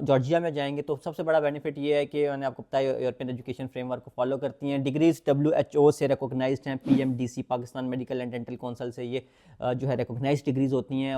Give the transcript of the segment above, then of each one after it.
Georgia में जाएंगे तो सबसे बड़ा बेनिफिट ये है कि मैंने आपको बताया यूरोपियन एजुकेशन फ्रेमवर्क को फॉलो करती हैं। डिग्रीज WHO से रिकॉग्नाइज्ड हैं, PMDC Pakistan medical and dental council से ये जो है रिकॉग्नाइज्ड डिग्रीज होती हैं।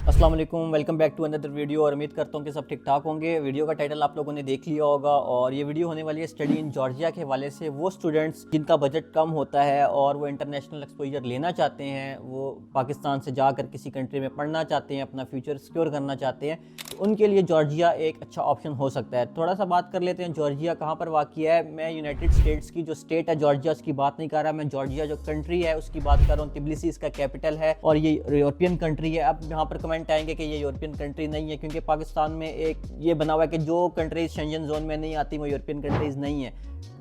अस्सलाम वालेकुम, welcome back to another video. और उम्मीद करता हूँ कि सब ठीक ठाक होंगे। वीडियो का टाइटल आप लोगों ने देख लिया होगा और ये वीडियो होने वाली है स्टडी इन जॉर्जिया के हवाले से। वो स्टूडेंट्स जिनका बजट कम होता है और वो इंटरनेशनल एक्सपोजर लेना चाहते हैं, वो पाकिस्तान से जाकर किसी कंट्री में पढ़ना चाहते हैं, अपना फ्यूचर सिक्योर करना चाहते हैं, तो उनके लिए जॉर्जिया एक अच्छा ऑप्शन हो सकता है। थोड़ा सा बात कर लेते हैं जॉर्जिया कहाँ पर वाक़िया है। मैं यूनाइटेड स्टेट्स की जो स्टेट है जॉर्जिया उसकी बात नहीं कर रहा, मैं जॉर्जिया जो कंट्री है उसकी बात कर रहा हूँ। तिबिलिसी इसका कैपिटल है और ये यूरोपियन कंट्री है। अब यहाँ पर कमेंट आएंगे कि ये यूरोपियन कंट्री नहीं है, क्योंकि पाकिस्तान में एक ये बना हुआ है कि जो कंट्रीज शेंजन जोन में नहीं आती वो यूरोपियन कंट्रीज नहीं है।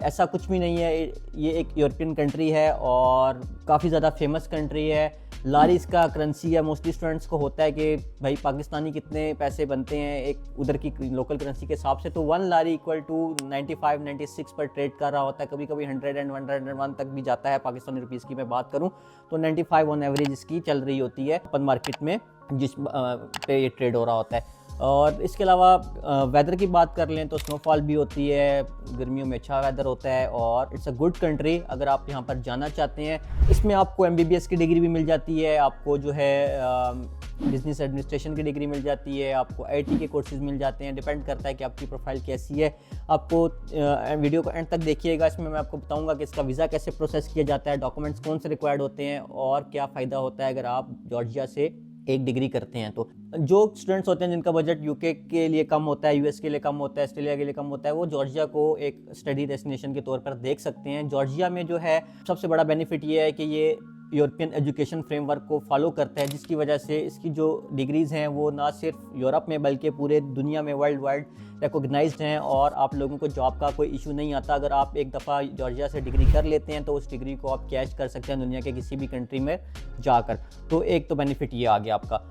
ऐसा कुछ भी नहीं है, ये एक यूरोपियन कंट्री है और काफ़ी ज़्यादा फेमस कंट्री है। लारी इसका करेंसी है। मोस्टली स्टूडेंट्स को होता है कि भाई पाकिस्तानी कितने पैसे बनते हैं एक उधर की लोकल करेंसी के हिसाब से, तो 1 लारी इक्वल टू 95-96 पर ट्रेड कर रहा होता है। कभी कभी 100 एंड 101 तक भी जाता है। पाकिस्तानी रुपीज़ की मैं बात करूं तो 95 ऑन एवरेज इसकी चल रही होती है ओपन मार्केट में जिस पे ये ट्रेड हो रहा होता है। और इसके अलावा वेदर की बात कर लें तो स्नोफॉल भी होती है, गर्मियों में अच्छा वेदर होता है और इट्स अ गुड कंट्री अगर आप यहाँ पर जाना चाहते हैं। इसमें आपको MBBS की डिग्री भी मिल जाती है, आपको जो है बिजनेस एडमिनिस्ट्रेशन की डिग्री मिल जाती है, आपको IT के कोर्सेज मिल जाते हैं। डिपेंड करता है कि आपकी प्रोफाइल कैसी है। आपको वीडियो को एंड तक देखिएगा, इसमें मैं आपको बताऊंगा कि इसका वीज़ा कैसे प्रोसेस किया जाता है, डॉक्यूमेंट्स कौन से रिक्वायर्ड होते हैं और क्या फ़ायदा होता है अगर आप जॉर्जिया से एक डिग्री करते हैं। तो जो स्टूडेंट्स होते हैं जिनका बजट UK के लिए कम होता है, US के लिए कम होता है, ऑस्ट्रेलिया के लिए कम होता है, वो जॉर्जिया को एक स्टडी डेस्टिनेशन के तौर पर देख सकते हैं। जॉर्जिया में जो है सबसे बड़ा बेनिफिट ये है कि ये यूरोपियन एजुकेशन फ्रेमवर्क को फॉलो करता है, जिसकी वजह से इसकी जो डिग्रीज़ हैं वो ना सिर्फ यूरोप में बल्कि पूरे दुनिया में वर्ल्ड वाइड रिकॉग्नाइज्ड हैं और आप लोगों को जॉब का कोई इशू नहीं आता। अगर आप एक दफ़ा जॉर्जिया से डिग्री कर लेते हैं तो उस डिग्री को आप कैच कर सकते हैं दुनिया के किसी भी कंट्री में जाकर। तो एक तो बेनिफिट ये आ गया आपका।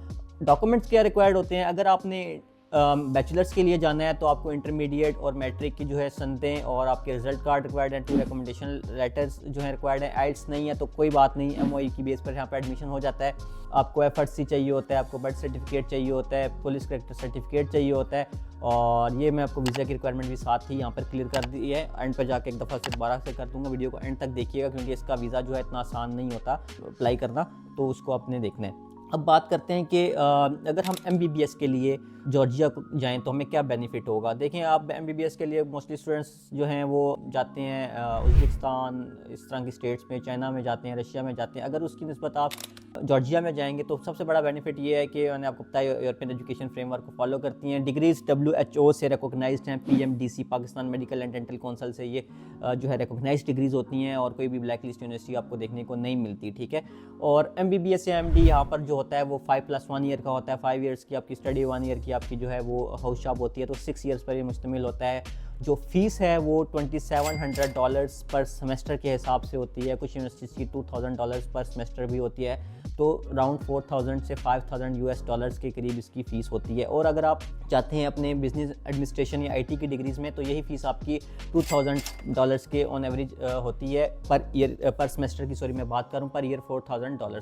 डॉक्यूमेंट्स क्या रिक्वायर्ड होते हैं? अगर आपने बैचलर्स के लिए जाना है तो आपको इंटरमीडिएट और मैट्रिक की जो है सनदें और आपके रिजल्ट कार्ड रिक्वायर्ड हैं। 2 रिकमेंडेशन लेटर्स जो है रिक्वायर्ड है। आइल्स नहीं है तो कोई बात नहीं, MOE की बेस पर यहाँ पर एडमिशन हो जाता है। आपको FRC चाहिए होता है, आपको बर्थ सर्टिफिकेट चाहिए होता है, पुलिस करेक्टर सर्टिफिकेट चाहिए होता है और ये मैं आपको वीज़ा की रिक्वायरमेंट भी साथ ही यहाँ पर क्लियर कर दी है। एंड पर जाके एक दफ़ा से दोबारा से कर दूँगा। वीडियो को एंड तक देखिएगा क्योंकि इसका वीज़ा जो है इतना आसान नहीं होता अप्लाई करना, तो उसको आपने देखना है। अब बात करते हैं कि अगर हम MBBS के लिए जॉर्जिया को जाएं तो हमें क्या बेनिफिट होगा। देखें, आप MBBS के लिए मोस्टली स्टूडेंट्स जो हैं वो जाते हैं उज़्बेकिस्तान, इस तरह की स्टेट्स में, चाइना में जाते हैं, रशिया में जाते हैं। अगर उसकी निस्बत आप जॉर्जिया में जाएंगे तो सबसे बड़ा बेनिफिट ये है कि मैंने आपको बताया यूरोपियन एजुकेशन फ्रेमवर्क को फॉलो करती हैं। डिग्रीज WHO से रिकॉग्नाइज्ड हैं, PMDC Pakistan medical and dental council से ये जो है रिकॉग्नाइज्ड डिग्रीज होती हैं और कोई भी ब्लैक लिस्ट यूनिवर्सिटी आपको देखने को नहीं मिलती, ठीक है। और MBBS या MD यहाँ पर जो होता है वो 5+1 ईयर का होता है। 5 ईयर्स की आपकी स्टडी, 1 ईयर की आपकी जो है वो हाउस जॉब होती है, तो 6 ईयर्स पर ये मुश्तमिल होता है। जो फ़ीस है वो $2700 पर सेमेस्टर के हिसाब से होती है। कुछ यूनिवर्सिटीज़ की $2000 पर सेमेस्टर भी होती है, तो अराउंड 4000 से 5000 US के करीब इसकी फ़ीस होती है। और अगर आप चाहते हैं अपने बिजनेस एडमिनिस्ट्रेशन या IT की डिग्रीज़ में तो यही फ़ीस आपकी $2000 के ऑन एवरेज होती है पर ईयर, पर सेमेस्टर की, सॉरी मैं बात करूँ पर ईयर $4000,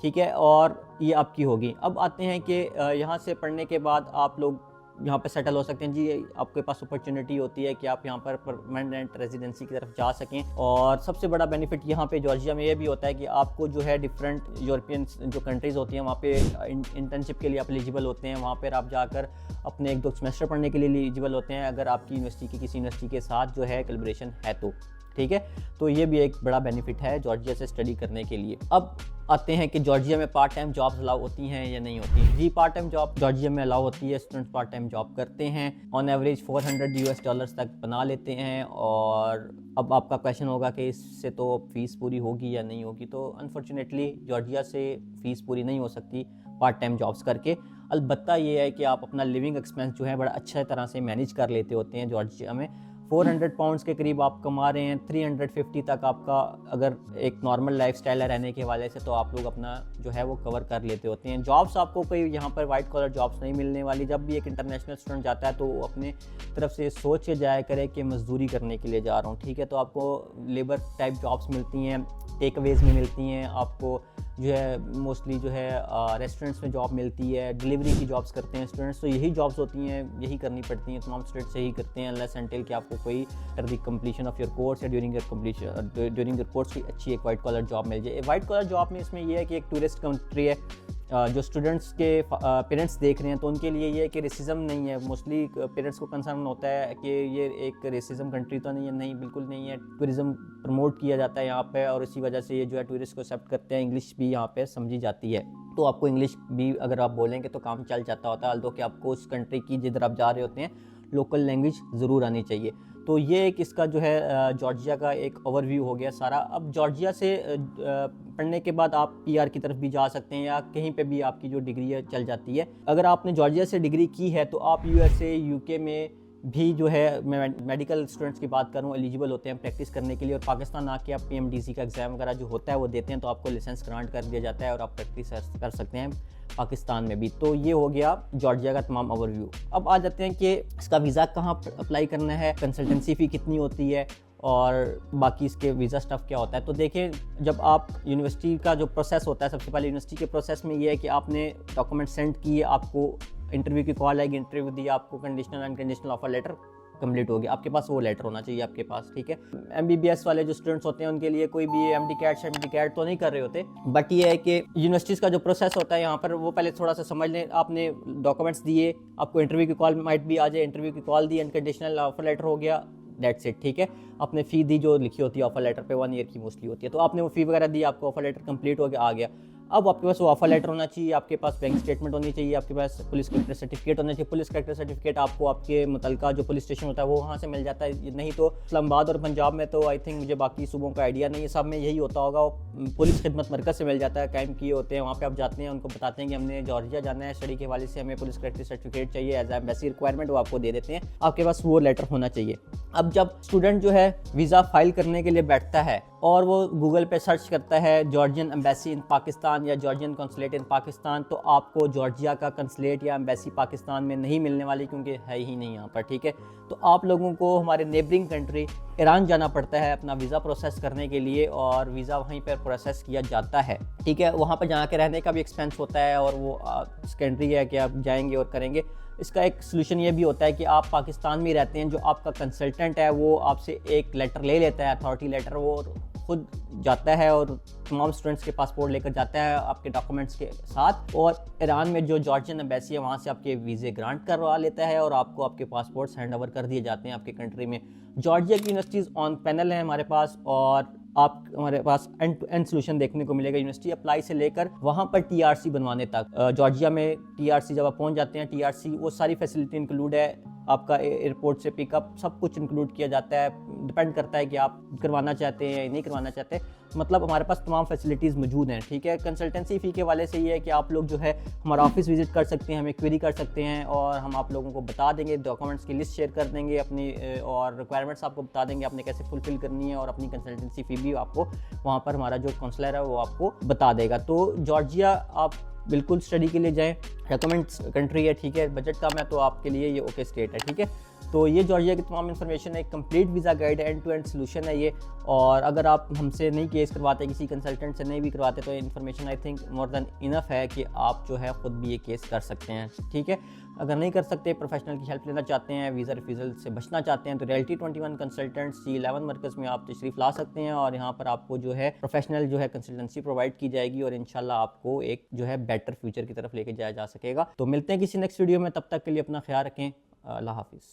ठीक है। और ये आपकी होगी। अब आते हैं कि यहाँ से पढ़ने के बाद आप लोग यहाँ पे सेटल हो सकते हैं। जी, आपके पास अपॉर्चुनिटी होती है कि आप यहाँ पर परमानेंट रेजिडेंसी की तरफ जा सकें। और सबसे बड़ा बेनिफिट यहाँ पे जॉर्जिया में ये भी होता है कि आपको जो है डिफरेंट यूरोपियन जो कंट्रीज़ होती हैं वहाँ पे इंटर्नशिप के लिए आप एलिजिबल होते हैं। वहाँ पर आप जाकर अपने 1-2 सेमेस्टर पढ़ने के लिए एलिजिबल होते हैं अगर आपकी यूनिवर्सिटी की किसी यूनिवर्सिटी के साथ जो है कोलैबोरेशन है तो, ठीक है। तो ये भी एक बड़ा बेनिफिट है जॉर्जिया से स्टडी करने के लिए। अब आते हैं कि जॉर्जिया में पार्ट टाइम जॉब्स अलाउ होती हैं या नहीं होती। जी, पार्ट टाइम जॉब जॉर्जिया में अलाउ होती है। स्टूडेंट्स पार्ट टाइम जॉब करते हैं, ऑन एवरेज $400 तक बना लेते हैं। और अब आपका क्वेश्चन होगा कि इससे तो फ़ीस पूरी होगी या नहीं होगी। तो अनफॉर्चुनेटली जॉर्जिया से फ़ीस पूरी नहीं हो सकती पार्ट टाइम जॉब्स करके। अलबत्ता ये है कि आप अपना लिविंग एक्सपेंस जो है बड़ा अच्छे तरह से मैनेज कर लेते होते हैं जॉर्जिया में। 400 पाउंड्स के करीब आप कमा रहे हैं, 350 तक आपका अगर एक नॉर्मल लाइफस्टाइल है रहने के हवाले से, तो आप लोग अपना जो है वो कवर कर लेते होते हैं। जॉब्स आपको कोई यहाँ पर वाइट कॉलर जॉब्स नहीं मिलने वाली। जब भी एक इंटरनेशनल स्टूडेंट जाता है तो वो अपने तरफ से सोच के जाया करे कि मजदूरी करने के लिए जा रहा हूँ, ठीक है। तो आपको लेबर टाइप जॉब्स मिलती हैं, टेक अवेज में मिलती हैं, आपको जो है मोस्टली जो है रेस्टोरेंट्स में जॉब मिलती है, डिलीवरी की जॉब्स करते हैं स्टूडेंट्स। तो यही जॉब्स होती हैं, यही करनी पड़ती हैं, तमाम स्टूडेंट्स यही करते हैं अनलेस अनटिल कि आपको कोई the completion of your course या ड्यूरिंग योर कोर्स की अच्छी एक वाइट कॉलर जॉब मिल जाए। वाइट कॉलर जॉब में इसमें यह है कि एक टूरिस्ट कंट्री है, जो स्टूडेंट्स के पेरेंट्स देख रहे हैं तो उनके लिए ये है कि रेसिज्म नहीं है। मोस्टली पेरेंट्स को कंसर्न होता है कि ये एक रेसिज्म कंट्री तो नहीं है, नहीं बिल्कुल नहीं है। टूरिज़्म प्रमोट किया जाता है यहाँ पे और इसी वजह से ये जो है टूरिस्ट को एक्सेप्ट करते हैं। इंग्लिश भी यहाँ पे समझी जाती है, तो आपको इंग्लिश भी अगर आप बोलेंगे तो काम चल जाता होता है। अल्दो कि आपको उस कंट्री की जिधर आप जा रहे होते हैं लोकल लैंग्वेज ज़रूर आनी चाहिए। तो ये एक इसका जो है जॉर्जिया का एक ओवरव्यू हो गया सारा। अब जॉर्जिया से पढ़ने के बाद आप पीआर की तरफ भी जा सकते हैं या कहीं पे भी आपकी जो डिग्री है चल जाती है। अगर आपने जॉर्जिया से डिग्री की है तो आप यूएसए यूके में भी जो है, मैं मेडिकल स्टूडेंट्स की बात करूँ, एलिजिबल होते हैं प्रैक्टिस करने के लिए। और पाकिस्तान आके आप पीएमडीसी का एग्ज़ाम वगैरह जो होता है वो देते हैं तो आपको लाइसेंस ग्रांट कर दिया जाता है और आप प्रैक्टिस कर सकते हैं पाकिस्तान में भी। तो ये हो गया जॉर्जिया का तमाम ओवरव्यू। अब आ जाते हैं कि इसका वीज़ा कहाँ अप्लाई करना है, कंसल्टेंसी फ़ी कितनी होती है और बाकी इसके वीज़ा स्टफ़ क्या होता है। तो देखें, जब आप यूनिवर्सिटी का जो प्रोसेस होता है, सबसे पहले यूनिवर्सिटी के प्रोसेस में ये है कि आपने डॉक्यूमेंट सेंड किए, आपको इंटरव्यू की कॉल आएगी, इंटरव्यू दी, आपको conditional unconditional offer letter complete हो गया, आपके पास वो लेटर होना चाहिए आपके पास, ठीक है। एमबीबीएस वाले जो स्टूडेंट्स होते हैं उनके लिए कोई भी एमडी कैट तो नहीं कर रहे होते, बट ये है कि यूनिवर्सिटीज़ का जो प्रोसेस होता है यहाँ पर वो पहले थोड़ा सा समझ लें। आपने डॉक्यूमेंट्स दिए, आपको इंटरव्यू की कॉल माइट भी आ जाए, इंटरव्यू की कॉल दी, अनकंडीशनल ऑफर लेटर हो गया, दैट्स इट, ठीक है। आपने फ़ी दी जो लिखी होती है ऑफर लेटर पे, 1 ईयर की मोस्टली होती है, तो आपने वो फ़ी वगैरह दी, आपको ऑफर लेटर कंप्लीट हो गया, आ गया। अब आपके पास वो ऑफर लेटर होना चाहिए, आपके पास बैंक स्टेटमेंट होनी चाहिए, आपके पास पुलिस कैरेक्टर सर्टिफिकेट होना चाहिए। पुलिस कैरेक्टर सर्टिफिकेट आपको आपके मुतलका जो पुलिस स्टेशन होता है वो वहाँ से मिल जाता है, नहीं तो इस्लामाबाद और पंजाब में तो आई थिंक मुझे बाकी सूबों का आइडिया नहीं है, सब में यही होता होगा। पुलिस खिदमत मरकज़ से मिल जाता है, कायम किए होते हैं, वहाँ पे आप जाते हैं, उनको बताते हैं कि हमने जॉर्जिया जाना है स्टडी के हवाले से, हमें पुलिस कैरेक्टर सर्टिफिकेट चाहिए एज एम्बेसी रिक्वायरमेंट, वो आपको दे देते हैं, आपके पास वो लेटर होना चाहिए। अब जब स्टूडेंट जो है वीज़ा फाइल करने के लिए बैठता है और वो गूगल पे सर्च करता है जॉर्जियन एम्बेसी इन पाकिस्तान या जॉर्जियन कंसुलेट इन पाकिस्तान, तो आपको जॉर्जिया का कंसुलेट या एम्बेसी पाकिस्तान में नहीं मिलने वाली, क्योंकि है ही नहीं यहाँ पर, ठीक है। तो आप लोगों को हमारे नेबरिंग कंट्री ईरान जाना पड़ता है अपना वीज़ा प्रोसेस करने के लिए, और वीज़ा वहीं पर प्रोसेस किया जाता है, ठीक है। वहाँ पर जाके रहने का भी एक्सपेंस होता है और वो सेकेंडरी है कि आप जाएंगे और करेंगे। इसका एक सोल्यूशन ये भी होता है कि आप पाकिस्तान में रहते हैं, जो आपका कंसल्टेंट है वो आपसे एक लेटर ले लेता है, अथॉरिटी लेटर, वो खुद जाता है और तमाम स्टूडेंट्स के पासपोर्ट लेकर जाता है आपके डॉक्यूमेंट्स के साथ, और ईरान में जो जॉर्जियन एम्बेसी है वहाँ से आपके वीज़े ग्रांट करवा लेता है और आपको आपके पासपोर्ट्स हैंड ओवर कर दिए जाते हैं आपके कंट्री में। जॉर्जिया की यूनिवर्सिटीज़ ऑन पैनल है हमारे पास, और आप हमारे पास एंड टू एंड सोल्यूशन देखने को मिलेगा, यूनिवर्सिटी अप्लाई से लेकर वहाँ पर टीआरसी बनवाने तक। जॉर्जिया में टीआरसी जब आप पहुँच जाते हैं, टीआरसी वो सारी फैसिलिटी इंक्लूड है, आपका एयरपोर्ट से पिकअप सब कुछ इंक्लूड किया जाता है। डिपेंड करता है कि आप करवाना चाहते हैं या नहीं करवाना चाहते, मतलब हमारे पास तमाम फैसिलिटीज़ मौजूद हैं, ठीक है। कंसल्टेंसी फ़ी के वाले से ये है कि आप लोग जो है हमारा ऑफिस विजिट कर सकते हैं, हमें क्वेरी कर सकते हैं और हम आप लोगों को बता देंगे, डॉक्यूमेंट्स की लिस्ट शेयर कर देंगे अपनी, और रिक्वायरमेंट्स आपको बता देंगे आपने कैसे फुलफिल करनी है, और अपनी कंसल्टेंसी फ़ी भी आपको वहाँ पर हमारा जो काउंसलर है वो आपको बता देगा। तो जॉर्जिया आप बिल्कुल स्टडी के लिए जाएं, रेकमेंड्स कंट्री है, ठीक है। बजट कम है तो आपके लिए ये ओके स्टेट है, ठीक है। तो ये जॉर्जिया की तमाम इन्फॉर्मेशन है, एक कंप्लीट वीज़ा गाइड है, एंड टू एंड सोल्यूशन है ये। और अगर आप हमसे नहीं केस करवाते, किसी कंसल्टेंट से नहीं भी करवाते, तो information I think more than enough है कि आप जो है ख़ुद भी ये केस कर सकते हैं, ठीक है। अगर नहीं कर सकते, प्रोफेशनल की हेल्प लेना चाहते हैं, वीज़ा रिफ्यूज़ल से बचना चाहते हैं, तो रियलिटी 21 कंसल्टेंट्स C11 मरकज़ में आप तशरीफ़ ला सकते हैं, और यहाँ पर आपको जो है प्रोफेशनल जो है कंसल्टेंसी प्रोवाइड की जाएगी, और इंशाल्लाह आपको एक जो है बेटर फ्यूचर की तरफ लेके जाया जा सकेगा। तो मिलते हैं किसी नेक्स्ट वीडियो में, तब तक के लिए अपना ख्याल रखें, अल्लाह हाफिज़।